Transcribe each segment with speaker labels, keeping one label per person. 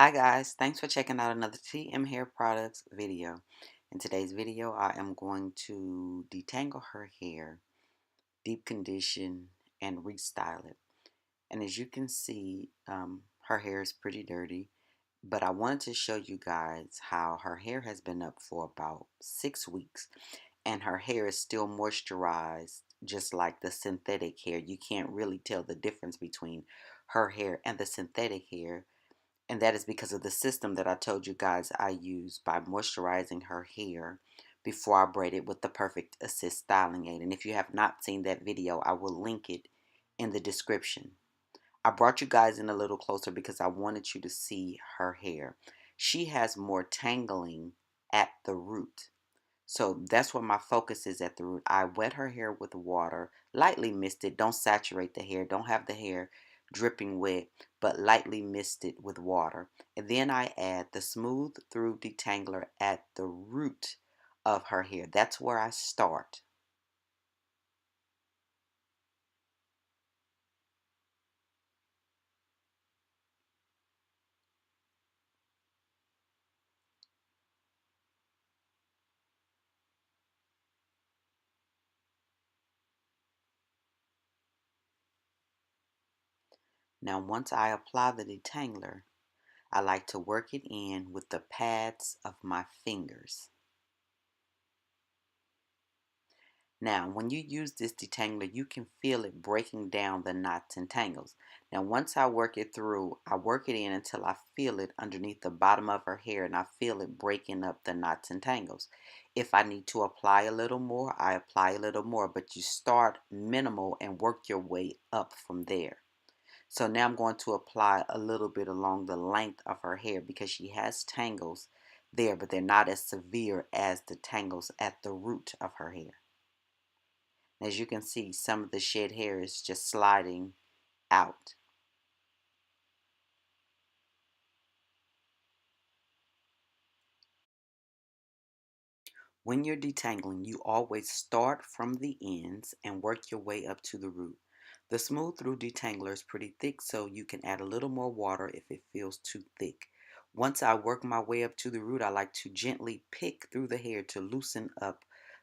Speaker 1: Hi guys, thanks for checking out another TM Hair Products video. In today's video, I am going to detangle her hair, deep condition, and restyle it. And as you can see, her hair is pretty dirty, but I wanted to show you guys how her hair has been up for about 6 weeks, and her hair is still moisturized, just like the synthetic hair. You can't really tell the difference between her hair and the synthetic hair, and that is because of the system that I told you guys I use by moisturizing her hair before I braid it with the Perfect Assist Styling Aid. And if you have not seen that video, I will link it in the description. I brought you guys in a little closer because I wanted you to see her hair. She has more tangling at the root. So that's where my focus is, at the root. I wet her hair with water, lightly mist it. Don't saturate the hair. Don't have the hair dripping wet, but lightly mist it with water. And then I add the Smooth Through Detangler at the root of her hair. That's where I start. Now once I apply the detangler, I like to work it in with the pads of my fingers. Now, when you use this detangler, you can feel it breaking down the knots and tangles. Now, once I work it through, I work it in until I feel it underneath the bottom of her hair and I feel it breaking up the knots and tangles. If I need to apply a little more, I apply a little more, but you start minimal and work your way up from there. So now I'm going to apply a little bit along the length of her hair because she has tangles there, but they're not as severe as the tangles at the root of her hair. As you can see, some of the shed hair is just sliding out. When you're detangling, you always start from the ends and work your way up to the root. The Smooth Through Detangler is pretty thick, so you can add a little more water if it feels too thick. Once I work my way up to the root, I like to gently pick through the hair to loosen up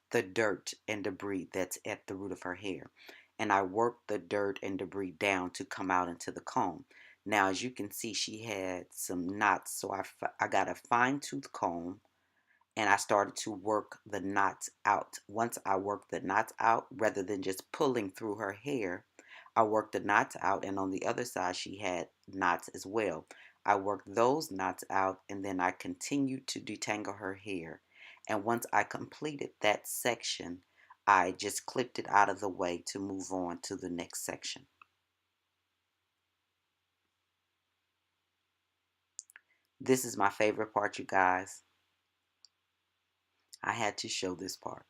Speaker 1: the dirt and debris that's at the root of her hair. And I work the dirt and debris down to come out into the comb. Now, as you can see, she had some knots, so I got a fine tooth comb and I started to work the knots out. Once I worked the knots out, rather than just pulling through her hair, I worked the knots out, and on the other side she had knots as well. I worked those knots out, and then I continued to detangle her hair. And once I completed that section, I just clipped it out of the way to move on to the next section. This is my favorite part, you guys. I had to show this part.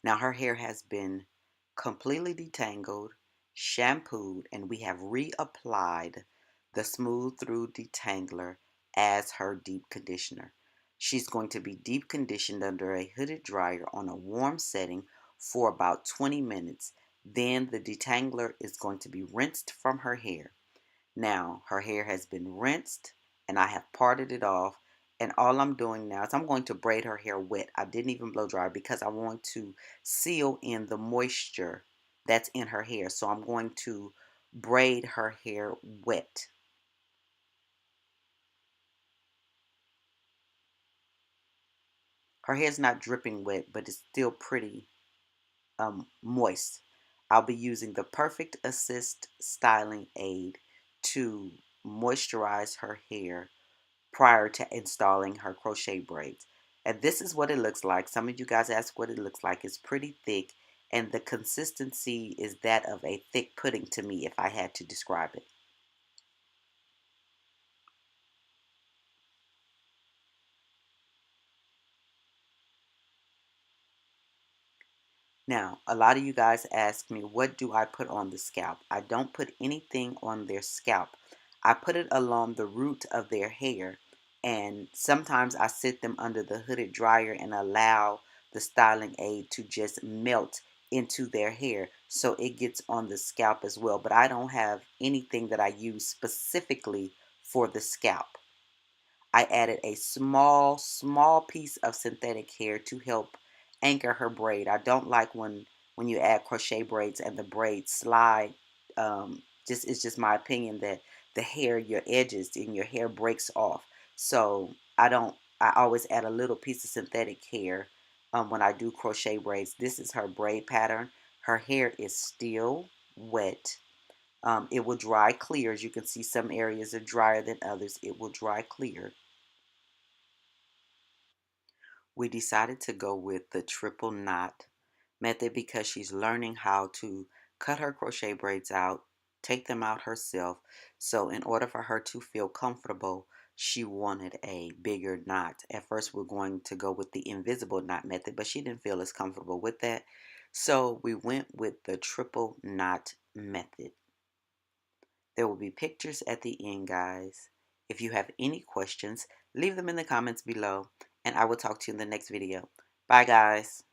Speaker 1: Now her hair has been completely detangled, shampooed, and we have reapplied the Smooth Through Detangler as her deep conditioner. She's going to be deep conditioned under a hooded dryer on a warm setting for about 20 minutes. Then the detangler is going to be rinsed from her hair. Now, her hair has been rinsed and I have parted it off. And all I'm doing now is I'm going to braid her hair wet. I didn't even blow dry because I want to seal in the moisture that's in her hair. So I'm going to braid her hair wet. Her hair's not dripping wet, but it's still pretty moist. I'll be using the Perfect Assist Styling Aid to moisturize her hair prior to installing her crochet braids. And this is what it looks like. Some of you guys ask what it looks like. It's pretty thick, and the consistency is that of a thick pudding to me if I had to describe it. Now, a lot of you guys ask me, what do I put on the scalp? I don't put anything on their scalp. I put it along the root of their hair, and sometimes I sit them under the hooded dryer and allow the styling aid to just melt into their hair so it gets on the scalp as well. But I don't have anything that I use specifically for the scalp. I added a small piece of synthetic hair to help anchor her braid. I don't like when you add crochet braids and the braids slide. Just it's just my opinion that the hair, your edges and your hair breaks off. So I don't. I always add a little piece of synthetic hair when I do crochet braids. This is her braid pattern. Her hair is still wet. It will dry clear. As you can see, some areas are drier than others. It will dry clear. We decided to go with the triple knot method because she's learning how to cut her crochet braids out, take them out herself. So in order for her to feel comfortable, she wanted a bigger knot. At first we're going to go with the invisible knot method, but she didn't feel as comfortable with that. So we went with the triple knot method. There will be pictures at the end, guys. If you have any questions, leave them in the comments below, and I will talk to you in the next video. Bye, guys.